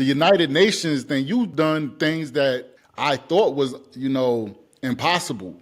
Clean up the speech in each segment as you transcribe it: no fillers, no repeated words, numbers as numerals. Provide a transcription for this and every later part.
the United Nations thing, you've done things that I thought was, impossible.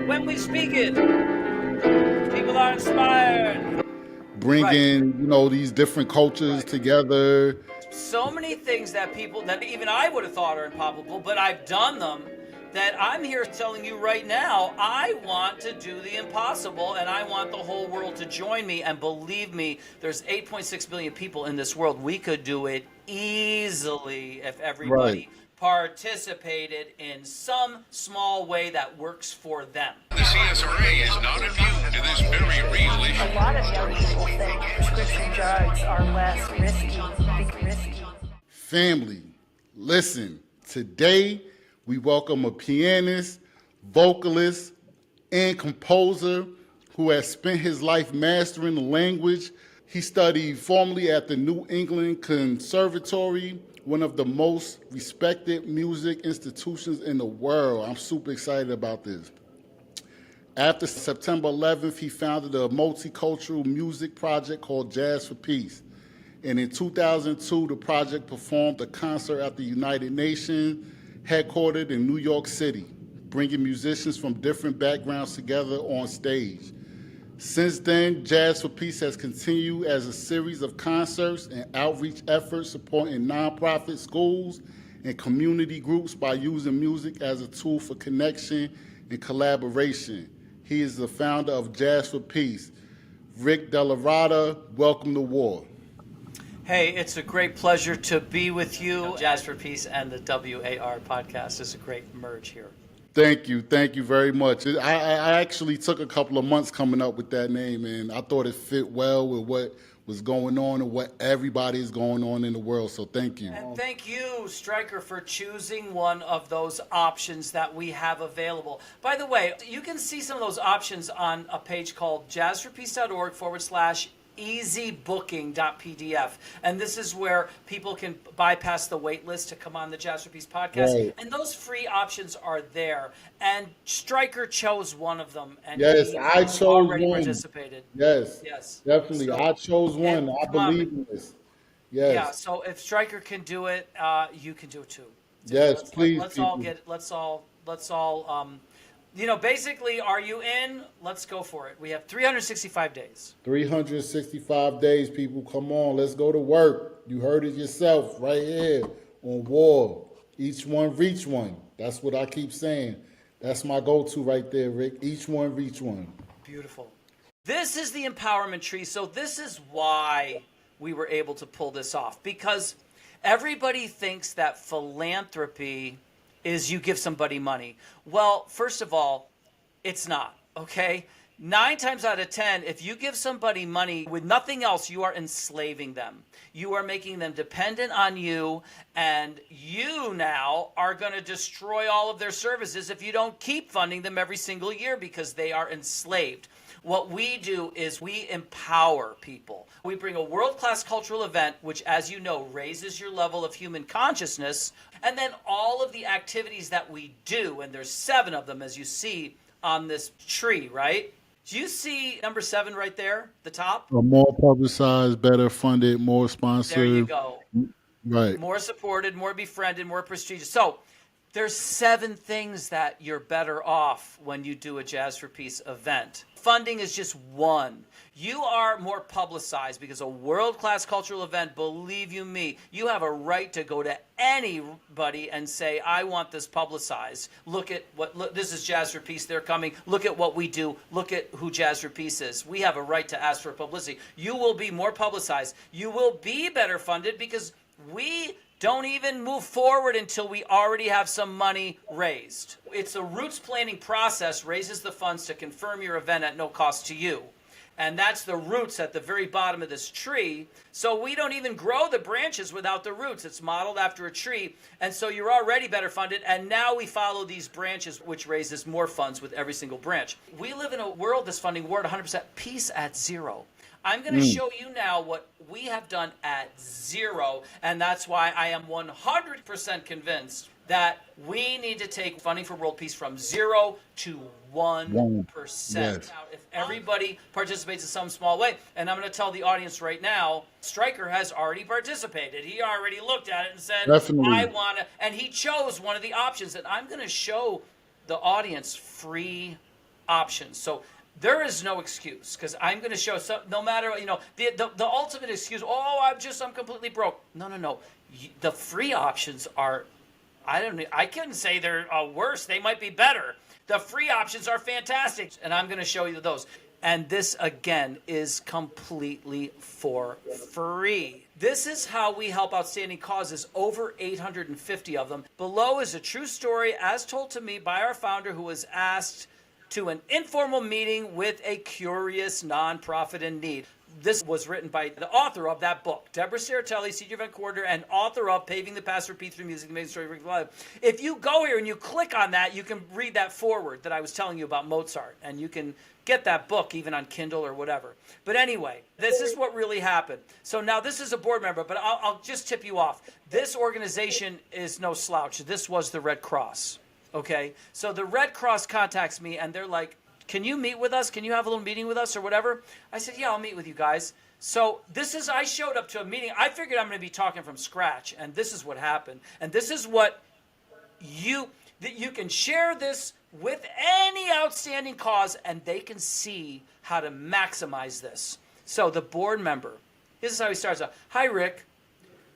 When we speak it, people are inspired. Bringing, these different cultures together. So many things that even I would have thought are improbable, but I've done them, that I'm here telling you right now, I want to do the impossible, and I want the whole world to join me. And believe me, there's 8.6 billion people in this world. We could do it easily if everybody participated in some small way that works for them. The CSRA is not immune to this very real issue. A lot of young people think prescription drugs are less risky. Family, listen, today we welcome a pianist, vocalist, and composer who has spent his life mastering the language. He studied formally at the New England Conservatory, one of the most respected music institutions in the world. I'm super excited about this. After September 11th, he founded a multicultural music project called Jazz for Peace. And in 2002, the project performed a concert at the United Nations, headquartered in New York City, bringing musicians from different backgrounds together on stage. Since then, Jazz for Peace has continued as a series of concerts and outreach efforts supporting nonprofit schools and community groups by using music as a tool for connection and collaboration. He is the founder of Jazz for Peace. Rick DellaRatta, welcome to W.A.R. Hey, it's a great pleasure to be with you. Jazz for Peace and the W.A.R. podcast is a great merge here. Thank you very much. I actually took a couple of months coming up with that name, and I thought it fit well with what was going on and what everybody is going on in the world, so thank you. And thank you, Stryker, for choosing one of those options that we have available. By the way, you can see some of those options on a page called jazzforpeace.org/easybooking.pdf. And this is where people can bypass the wait list to come on the Jazz for Peace podcast. Right. And those free options are there. And Stryker chose one of them. And Yes, he I chose already one. participated. Yes, Yes. definitely. So, I chose one. I believe in this. Yes. Yeah, so if Stryker can do it, you can do it too. Yes, please. Let's all basically, are you in? Let's go for it. We have 365 days. 365 days, people. Come on, let's go to work. You heard it yourself right here on W.A.R. Each one reach one. That's what I keep saying. That's my go-to right there, Rick. Each one reach one. Beautiful. This is the empowerment tree. So this is why we were able to pull this off. Because everybody thinks that philanthropy is you give somebody money. Well, first of all, it's not, okay? 9 times out of 10, if you give somebody money with nothing else, you are enslaving them. You are making them dependent on you, and you now are going to destroy all of their services if you don't keep funding them every single year because they are enslaved. What we do is we empower people. We bring a world-class cultural event, which, as you know, raises your level of human consciousness, and then all of the activities that we do, and there's 7 of them, as you see on this tree, right? Do you see number 7 right there, the top? More publicized, better funded, more sponsored. There you go. Right. More supported, more befriended, more prestigious. So there's 7 things that you're better off when you do a Jazz for Peace event. Funding is just one. You are more publicized because a world-class cultural event, believe you me, you have a right to go to anybody and say, I want this publicized. Look, this is Jazz for Peace, they're coming. Look at what we do. Look at who Jazz for Peace is. We have a right to ask for publicity. You will be more publicized. You will be better funded because we don't even move forward until we already have some money raised. It's a roots planning process, raises the funds to confirm your event at no cost to you. And that's the roots at the very bottom of this tree. So we don't even grow the branches without the roots. It's modeled after a tree. And so you're already better funded. And now we follow these branches, which raises more funds with every single branch. We live in a world that's funding war at 100%, peace at zero. I'm going to show you now what we have done at zero. And that's why I am 100% convinced that we need to take funding for world peace from 0 to 1%. Yes. Now, if everybody participates in some small way, and I'm going to tell the audience right now, Stryker has already participated. He already looked at it and said, Definitely. I want to, and he chose one of the options. And I'm going to show the audience free options. So there is no excuse, because I'm going to show, no matter, the ultimate excuse, I'm completely broke. No. The free options are, I couldn't say they're worse. They might be better. The free options are fantastic, and I'm going to show you those. And this, again, is completely for free. This is how we help outstanding causes, over 850 of them. Below is a true story, as told to me by our founder, who was asked to an informal meeting with a curious nonprofit in need. This was written by the author of that book, Deborah Saratelli, Senior Event Coordinator and author of Paving the Path for Peace Through Music, Amazing Story of Life. If you go here and you click on that, you can read that foreword that I was telling you about Mozart, and you can get that book even on Kindle or whatever. But anyway, this is what really happened. So now this is a board member, but I'll just tip you off. This organization is no slouch. This was the Red Cross, okay? So the Red Cross contacts me, and they're like, can you meet with us? Can you have a little meeting with us or whatever? I said, yeah, I'll meet with you guys. So I showed up to a meeting. I figured I'm going to be talking from scratch, and this is what happened. And this is what you can share this with any outstanding cause, and they can see how to maximize this. So the board member, this is how he starts out. Hi, Rick.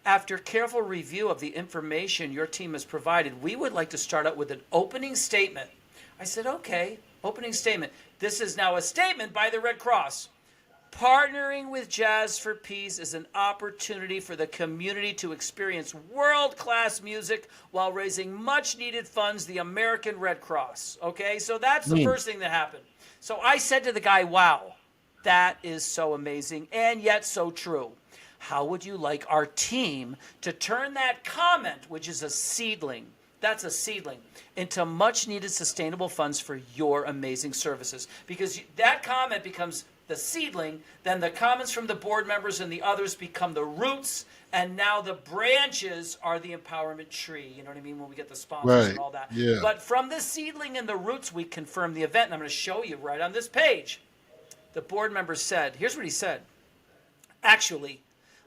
After careful review of the information your team has provided, we would like to start out with an opening statement. I said, okay. Opening statement. This is now a statement by the Red Cross. Partnering with Jazz for Peace is an opportunity for the community to experience world-class music while raising much-needed funds, the American Red Cross. Okay, so that's the first thing that happened. So I said to the guy, wow, that is so amazing and yet so true. How would you like our team to turn that comment, which is a seedling, that's a seedling, into much-needed sustainable funds for your amazing services? Because that comment becomes the seedling, then the comments from the board members and the others become the roots, and now the branches are the empowerment tree. You know what I mean? When we get the sponsors and all that. Yeah. But from the seedling and the roots, we confirm the event, and I'm going to show you right on this page. The board member said, here's what he said. Actually,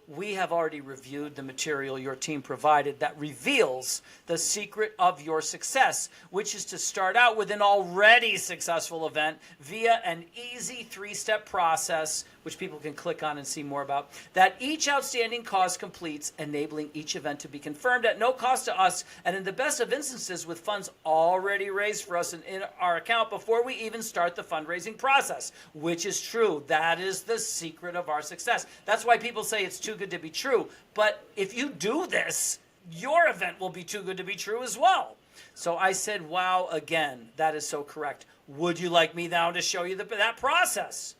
we have already reviewed the material your team provided that reveals the secret of your success, which is to start out with an already successful event via an easy 3-step process, which people can click on and see more about, that each outstanding cause completes, enabling each event to be confirmed at no cost to us, and in the best of instances with funds already raised for us and in our account before we even start the fundraising process, which is true. That is the secret of our success. That's why people say it's too good to be true. But if you do this, your event will be too good to be true as well. So I said, wow, again, that is so correct. Would you like me now to show you that process?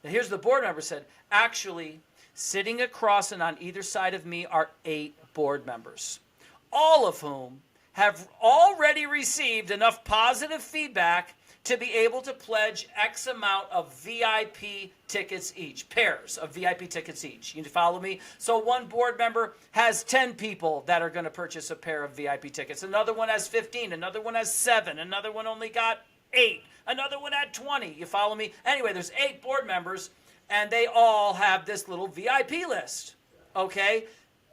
And here's the board member said, actually, sitting across and on either side of me are 8 board members, all of whom have already received enough positive feedback to be able to pledge X amount of VIP tickets each, pairs of VIP tickets each. You follow me? So one board member has 10 people that are going to purchase a pair of VIP tickets. Another one has 15. Another one has 7. Another one only got 8. Another one had 20. You follow me? Anyway, there's 8 board members, and they all have this little VIP list, okay?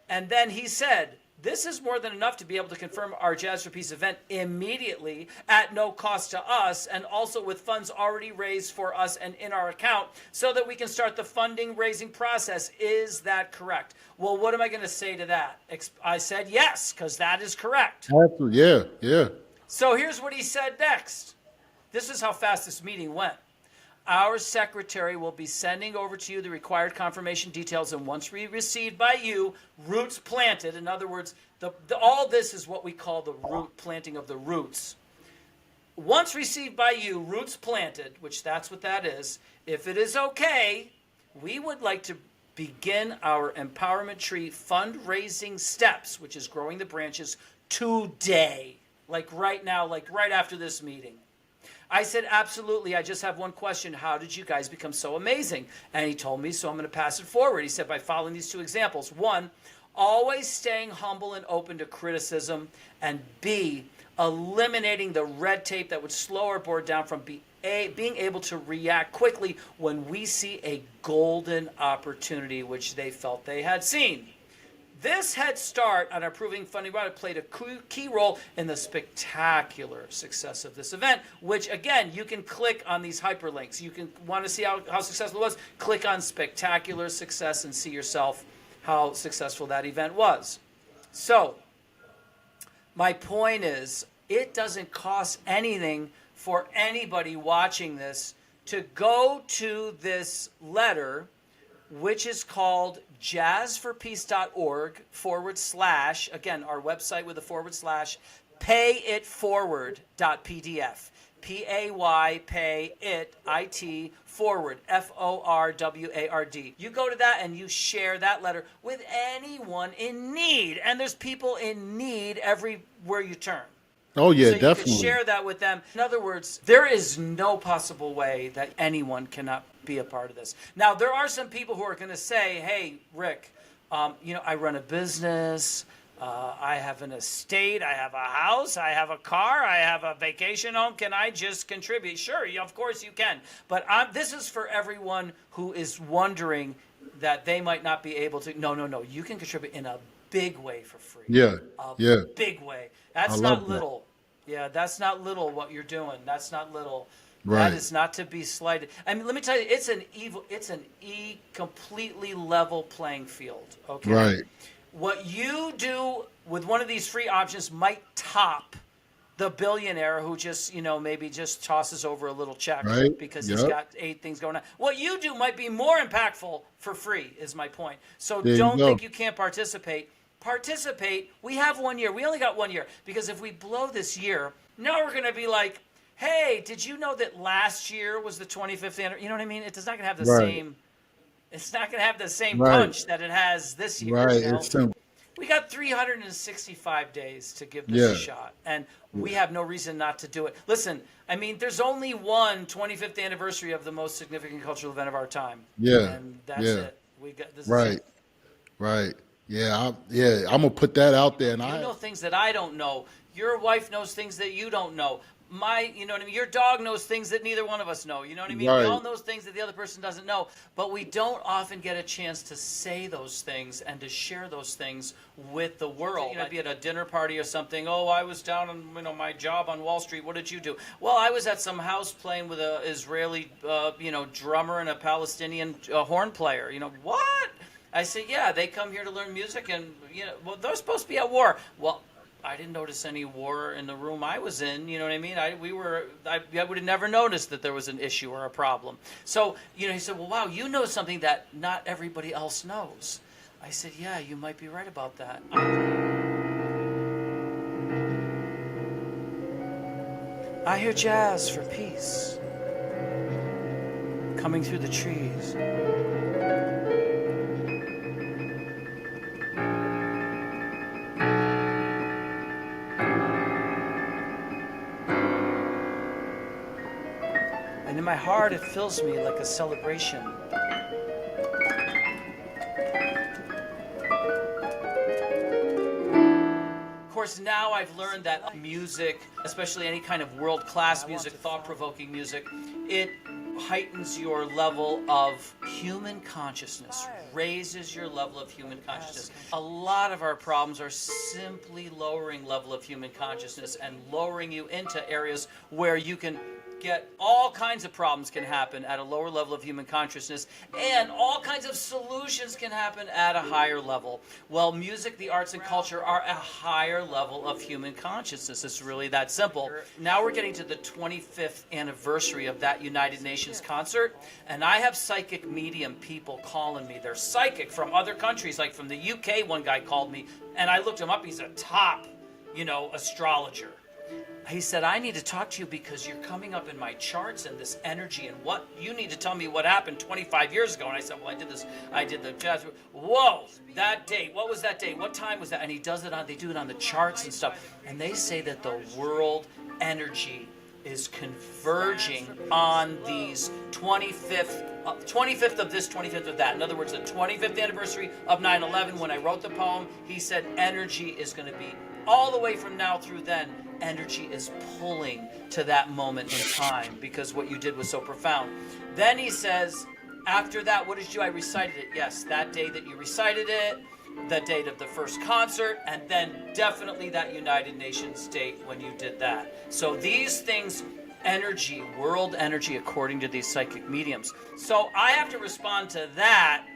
And then he said, this is more than enough to be able to confirm our Jazz for Peace event immediately at no cost to us, and also with funds already raised for us and in our account so that we can start the funding raising process. Is that correct? Well, what am I going to say to that? I said yes, because that is correct. Absolutely. Yeah. So here's what he said next. This is how fast this meeting went. Our secretary will be sending over to you the required confirmation details, and once we receive by you, roots planted. In other words, all this is what we call the root planting of the roots. Once received by you, roots planted, which that's what that is, if it is okay, we would like to begin our Empowerment Tree fundraising steps, which is growing the branches, today. Like right now, like right after this meeting. I said, absolutely. I just have one question. How did you guys become so amazing? And he told me, so I'm going to pass it forward. He said, by following these 2 examples. 1, always staying humble and open to criticism. And B, eliminating the red tape that would slow our board down from being able to react quickly when we see a golden opportunity, which they felt they had seen. This head start on our Proving Funding Right played a key role in the spectacular success of this event, which, again, you can click on these hyperlinks. You can want to see how successful it was, click on spectacular success and see yourself how successful that event was. So, my point is, it doesn't cost anything for anybody watching this to go to this letter, which is called jazzforpeace.org / again, our website with a / payitforward.pdf. P-A-Y, pay it, I-T, forward, F-O-R-W-A-R-D. You go to that and you share that letter with anyone in need. And there's people in need everywhere you turn. Oh, yeah, so definitely. You can share that with them. In other words, there is no possible way that anyone cannot be a part of this. Now, there are some people who are going to say, hey, Rick, I run a business. I have an estate. I have a house. I have a car. I have a vacation home. Can I just contribute? Sure, of course you can. But this is for everyone who is wondering that they might not be able to. No. You can contribute in a big way for free. Yeah. A big way. That's not that. little. Yeah, that's not little what you're doing. That's not little. Right. That is not to be slighted. I mean, let me tell you, it's an completely level playing field. Okay. Right. What you do with one of these free options might top the billionaire who just, maybe just tosses over a little check because he's got 8 things going on. What you do might be more impactful for free, is my point. So don't think you can't participate. Participate. We have 1 year. We only got 1 year, because if we blow this year, now we're going to be like, hey, did you know that last year was the 25th anniversary? You know what I mean? It's not going to have the same. It's not going to have the same punch that it has this year. Right. It's simple. We got 365 days to give this a shot, and we have no reason not to do it. Listen, I mean, there's only one 25th anniversary of the most significant cultural event of our time. Yeah. And that's it. We got this. Right. Is it. Right. Yeah. I'm gonna put that out there, and you know things that I don't know. Your wife knows things that you don't know. You know what I mean? Your dog knows things that neither one of us know. You know what I mean? Right. We all know things that the other person doesn't know, but we don't often get a chance to say those things and to share those things with the world. Be at a dinner party or something. Oh, I was down on my job on Wall Street. What did you do? Well, I was at some house playing with an Israeli drummer and a Palestinian horn player. What? I said, yeah, they come here to learn music, and well, they're supposed to be at war. Well, I didn't notice any war in the room I was in. You know what I mean? I would have never noticed that there was an issue or a problem. So, he said, well, wow, you know something that not everybody else knows. I said, yeah, you might be right about that. I hear jazz for peace coming through the trees. And in my heart, it fills me like a celebration. Of course, now I've learned that music, especially any kind of world-class music, thought-provoking music, it heightens your level of human consciousness, raises your level of human consciousness. A lot of our problems are simply lowering level of human consciousness and lowering you into areas where you can get all kinds of problems can happen at a lower level of human consciousness, and all kinds of solutions can happen at a higher level. Well, music, the arts, and culture are a higher level of human consciousness. It's really that simple. Now we're getting to the 25th anniversary of that United Nations concert, and I have psychic medium people calling me. They're psychic from other countries, like from the UK, one guy called me, and I looked him up. He's a top, astrologer. he said, I need to talk to you because you're coming up in my charts and this energy and what you need to tell me what happened 25 years ago. And I said, well, I did the jazz. Whoa, that date. What was that date? What time was that? And he does it they do it on the charts and stuff. And they say that the world energy is converging on these 25th of this, 25th of that. In other words, the 25th anniversary of 9/11, when I wrote the poem, he said energy is going to be all the way from now through then. Energy is pulling to that moment in time because what you did was so profound. Then he says, after that, what did you do? I recited it. Yes, that day that you recited it, the date of the first concert, and then definitely that United Nations date when you did that. So these things, energy, world energy, according to these psychic mediums. So I have to respond to that.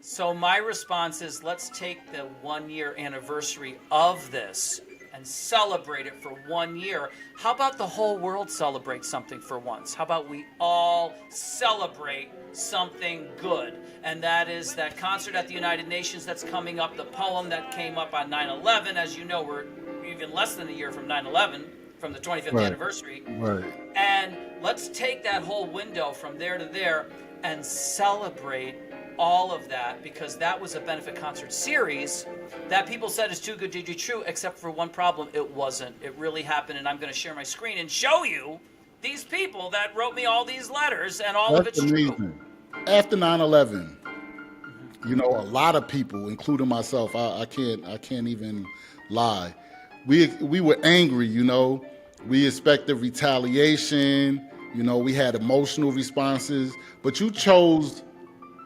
So my response is, let's take the 1 year anniversary of this and celebrate it for 1 year. How about the whole world celebrate something for once? How about we all celebrate something good? And that is that concert at the United Nations that's coming up, the poem that came up on 9/11. As you know, we're even less than a year from 9/11, from the 25th anniversary. Right. And let's take that whole window from there to there and celebrate all of that, because that was a benefit concert series that people said is too good to be true, except for one problem. It wasn't. It really happened, and I'm going to share my screen and show you these people that wrote me all these letters, and all of it's amazing. true. After 9/11, you know, a lot of people, including myself, I can't even lie. We were angry, you know. We expected retaliation, you know, we had emotional responses, but you chose,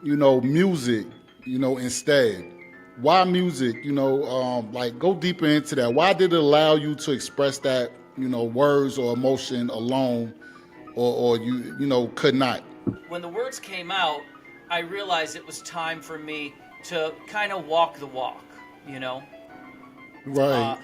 you know, music, you know, instead. Why music? You know, like, go deeper into that. Why did it allow you to express that, you know, words or emotion alone, or you know, could not? When the words came out, I realized it was time for me to kind of walk the walk, you know? Right.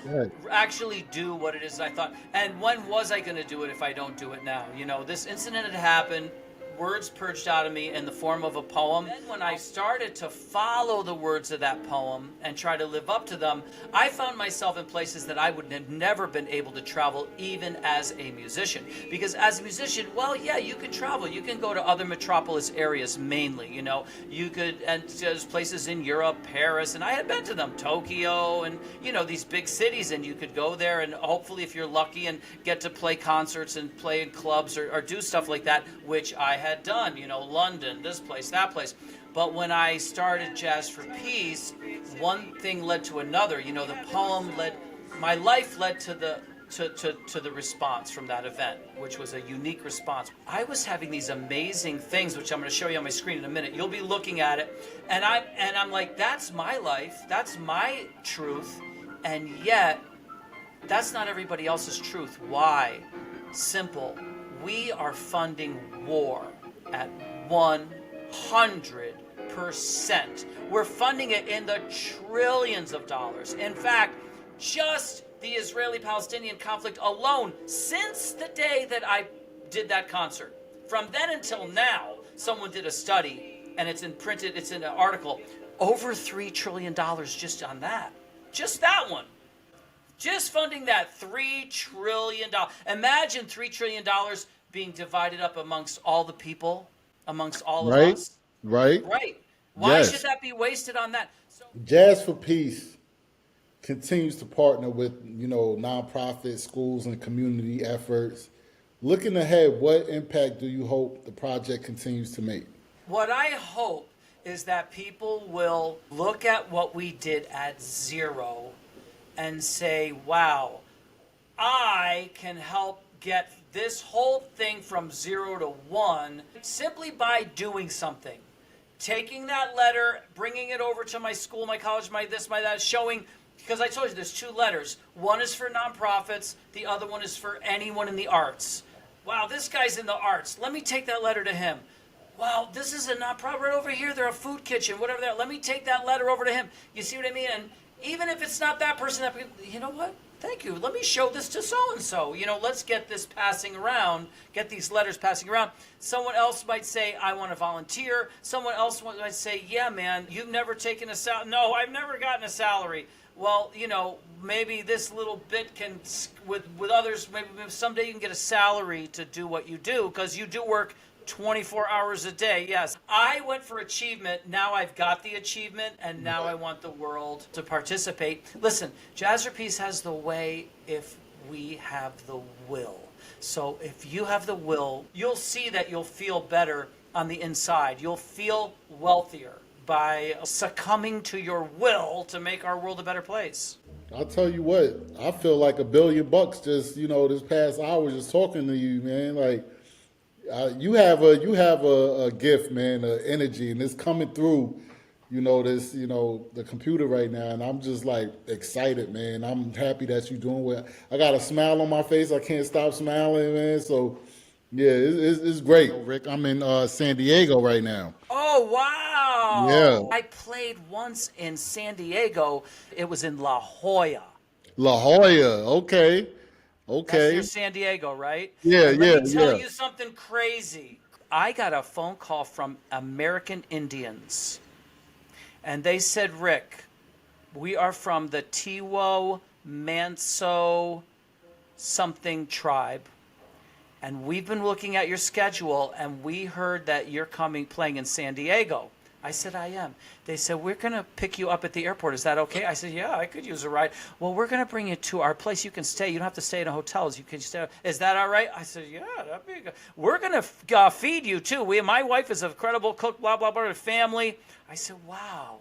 Actually do what it is I thought. And when was I going to do it if I don't do it now? You know, this incident had happened. Words purged out of me in the form of a poem. Then when I started to follow the words of that poem and try to live up to them, I found myself in places that I would have never been able to travel even as a musician. Because as a musician, well, yeah, you can travel. You can go to other metropolis areas mainly, you know. You could, and there's places in Europe, Paris, and I had been to them, Tokyo, and, you know, these big cities, and you could go there and hopefully, if you're lucky, and get to play concerts and play in clubs or do stuff like that, which I had done, you know, London, this place, that place. But when I started Jazz for Peace, one thing led to another. You know, the poem led, my life led to the response from that event, which was a unique response. I was having these amazing things, which I'm going to show you on my screen in a minute. You'll be looking at it, and I'm like, that's my life, that's my truth, and yet that's not everybody else's truth. Why? Simple. We are funding war at 100%. We're funding it in the trillions of dollars. In fact, just the Israeli-Palestinian conflict alone, since the day that I did that concert, from then until now, someone did a study, and it's in an article, over $3 trillion just on that. Just that one. Just funding that $3 trillion. Imagine $3 trillion being divided up amongst all the people, amongst all of us. Right. Why should that be wasted on that? Jazz for Peace continues to partner with, you know, nonprofits, schools, and community efforts. Looking ahead, what impact do you hope the project continues to make? What I hope is that people will look at what we did at zero and say, wow, I can help get this whole thing from 0 to 1 simply by doing something. Taking that letter, bringing it over to my school, my college, my this, my that, showing, because I told you there's 2 letters. One is for nonprofits, the other one is for anyone in the arts. Wow, this guy's in the arts. Let me take that letter to him. Wow, this is a nonprofit right over here. They're a food kitchen, whatever that. Let me take that letter over to him. You see what I mean? And even if it's not that person, you know what? Thank you. Let me show this to so-and-so. You know, let's get this passing around, get these letters passing around. Someone else might say, I want to volunteer. Someone else might say, yeah, man, you've never taken a salary. No, I've never gotten a salary. well, maybe this little bit can, with others, maybe someday you can get a salary to do what you do, because you do work 24 hours a day. Yes, I went for achievement. Now I've got the achievement, and now I want the world to participate. Listen, Jazzerpeace has the way if we have the will. So if you have the will, you'll see that you'll feel better on the inside. You'll feel wealthier by succumbing to your will to make our world a better place. I'll tell you what, I feel like $1 billion just, this past hour just talking to you, man. Like, you have a gift, man, energy, and it's coming through, the computer right now, and I'm just like excited, man. I'm happy that you're doing well. I got a smile on my face. I can't stop smiling, man. So, yeah, it's great. Rick, I'm in San Diego right now. Oh, wow. Yeah. I played once in San Diego. It was in La Jolla. La Jolla, okay. That's near San Diego, right? Yeah, and yeah, let me tell yeah. you something crazy. I got a phone call from American Indians. And they said, Rick, we are from the Tiwo Manso something tribe. And we've been looking at your schedule, and we heard that you're playing in San Diego. I said, I am. They said, we're going to pick you up at the airport. Is that okay? I said, yeah, I could use a ride. Well, we're going to bring you to our place. You can stay. You don't have to stay in a hotel. You can stay. Is that all right? I said, yeah, that'd be good. We're going to feed you, too. My wife is a incredible cook, blah, blah, blah, family. I said, wow.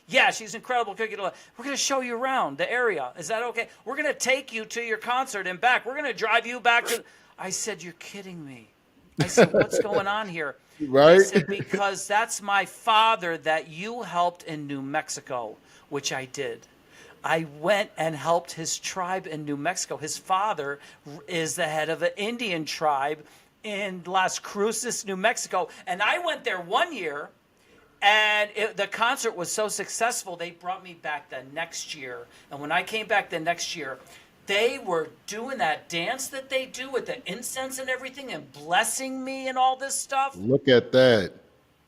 Yeah, she's an incredible cook. We're going to show you around the area. Is that okay? We're going to take you to your concert and back. We're going to drive you back to... I said, you're kidding me. I said, what's going on here? Right? He said, because that's my father that you helped in New Mexico, which I did. I went and helped his tribe in New Mexico. His father is the head of an Indian tribe in Las Cruces, New Mexico. And I went there one year, and the concert was so successful, they brought me back the next year. And when I came back the next year, they were doing that dance that they do with the incense and everything and blessing me and all this stuff. Look at that.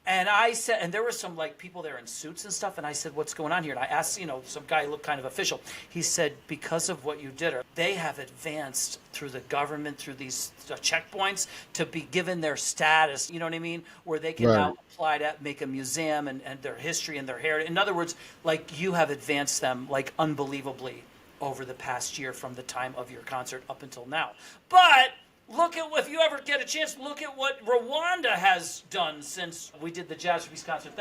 And I said, and there were some people there in suits and stuff. And I said, what's going on here? And I asked, some guy looked kind of official. He said, because of what you did, they have advanced through the government, through these checkpoints to be given their status, you know what I mean? Where they can now apply to make a museum and their history and their heritage. In other words, you have advanced them unbelievably over the past year from the time of your concert up until now. But look at, if you ever get a chance, look at what Rwanda has done since we did the Jazzerpeace concert.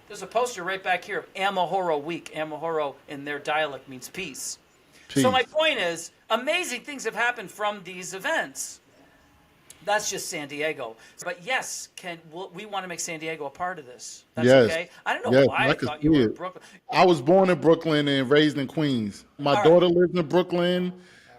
There's a poster right back here of Amahoro Week. Amahoro in their dialect means peace. So my point is, amazing things have happened from these events. That's just San Diego. But yes, we want to make San Diego a part of this. That's okay. I don't know why I thought you were in Brooklyn. I was born in Brooklyn and raised in Queens. My daughter lives in Brooklyn.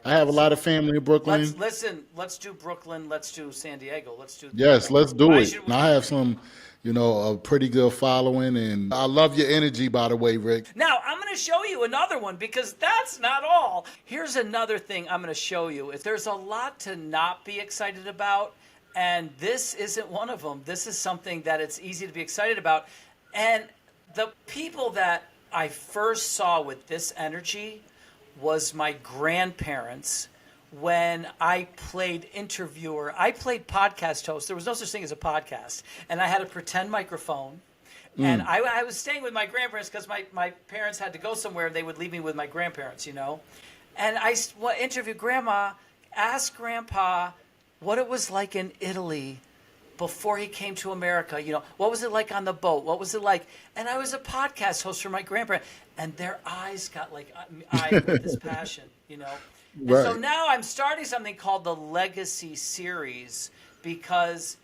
I have a lot of family in Brooklyn. Let's do Brooklyn. Let's do San Diego. Let's do. Yes, let's do it. And I have some, a pretty good following, and I love your energy, by the way, Rick. Now, I'm going to show you another one because that's not all. Here's another thing I'm going to show you. There's a lot to not be excited about, and this isn't one of them. This is something that it's easy to be excited about. And the people that I first saw with this energy was my grandparents. When I played interviewer, I played podcast host. There was no such thing as a podcast. And I had a pretend microphone. And I was staying with my grandparents because my parents had to go somewhere and they would leave me with my grandparents, And I interviewed Grandma, asked Grandpa what it was like in Italy before he came to America. What was it like on the boat? What was it like? And I was a podcast host for my grandparents. And their eyes got eyed with this passion, And so now I'm starting something called the Legacy Series because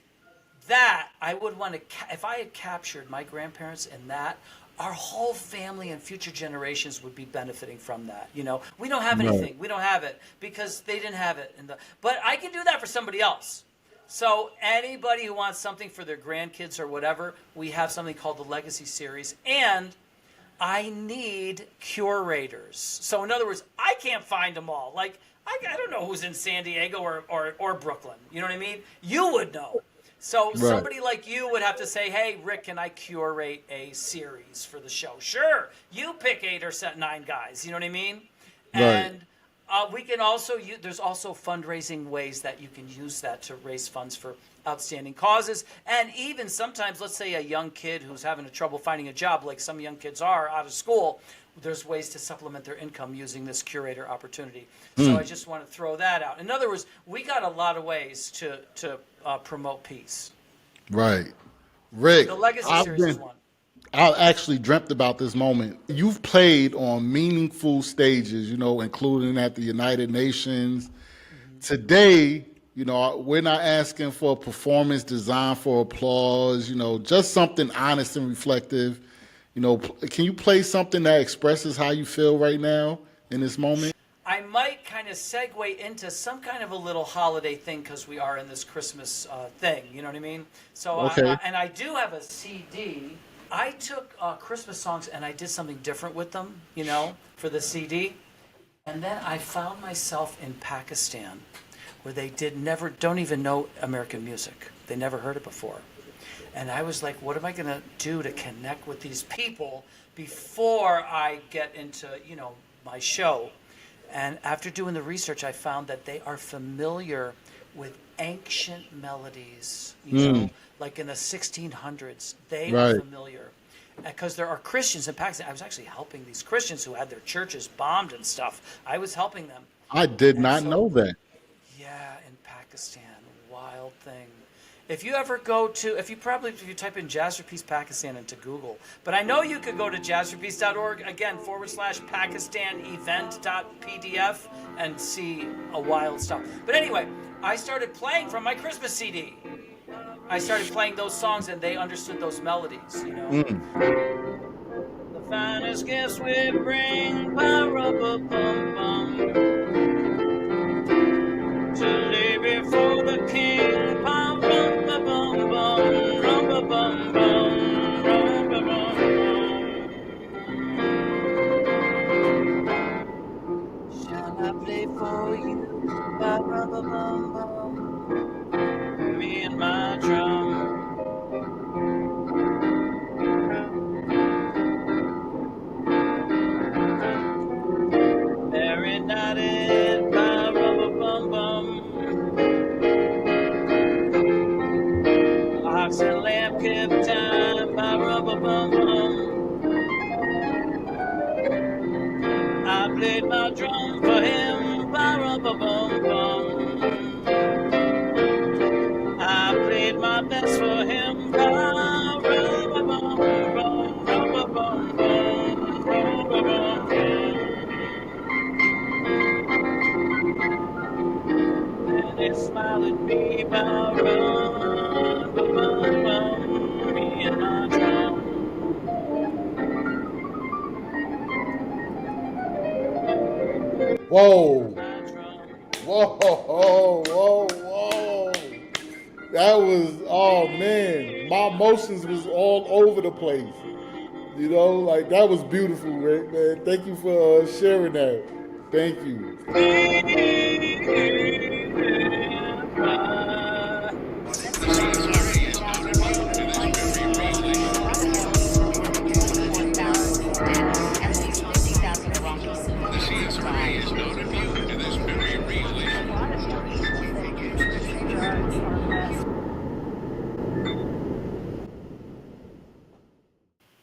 that I would want to, if I had captured my grandparents in that, our whole family and future generations would be benefiting from that. We don't have anything. We don't have it because they didn't have it. But I can do that for somebody else. So anybody who wants something for their grandkids or whatever, we have something called the Legacy Series. And I need curators. So in other words, I can't find them all. I don't know who's in San Diego or Brooklyn. You know what I mean? You would know. So Right. somebody like you would have to say, hey, Rick, can I curate a series for the show? Sure. You pick 8 or 9 guys. You know what I mean? Right. And we can also use, there's also fundraising ways that you can use that to raise funds for outstanding causes. And even sometimes, let's say a young kid who's having trouble finding a job, like some young kids are out of school, there's ways to supplement their income using this curator opportunity. So I just want to throw that out. In other words, we got a lot of ways to promote peace. Right. Rick, The Legacy Series is one. I actually dreamt about this moment. You've played on meaningful stages, you know, including at the United Nations. Today, you know, we're not asking for a performance designed for applause, you know, just something honest and reflective. You know, can you play something that expresses how you feel right now in this moment? I might kind of segue into some kind of a little holiday thing because we are in this Christmas thing. You know what I mean? So, Okay. and I do have a CD. I took Christmas songs and I did something different with them, you know, for the CD. And then I found myself in Pakistan, where they don't even know American music. They never heard it before. And I was like, what am I going to do to connect with these people before I get into, you know, my show? And after doing the research, I found that they are familiar with ancient melodies, you know, like in the 1600s. They are familiar. Because there are Christians in Pakistan. I was actually helping these Christians who had their churches bombed and stuff. I was helping them. I did not know that. Yeah, in Pakistan. Wild thing. If you ever go to, if you type in Jazz for Peace Pakistan into Google, but I know you could go to jazzforpeace.org, again, /PakistanEvent.pdf and see a wild stuff. But anyway, I started playing from my Christmas CD. I started playing those songs and they understood those melodies, you know. The finest gifts we bring, ba-ra-ba-bum-bum, to lay before the king, ba-rum-ba-bum-bum, rum-ba-bum-bum, rum-ba-bum-bum. Shall I play for you, ba-rum-ba-bum-bum, me and my drum? Very nighted, ba-rum-ba-bum-bum, ox and lamb kept time, ba-rum-ba-bum-bum. I played my drum for him, ba-rum-ba-bum-bum. I played my best for him, ba-rum-ba-bum-bum, rum-ba-bum-bum, rum-ba-bum-bum. And they smiled at me, ba-rum-ba-bum-bum, me and my drum. Whoa. My drum. Whoa, whoa, whoa, whoa. That was, oh man, my emotions was all over the place. You know, like that was beautiful, Rick, man. Thank you for sharing that. Thank you. The CSRA is not immune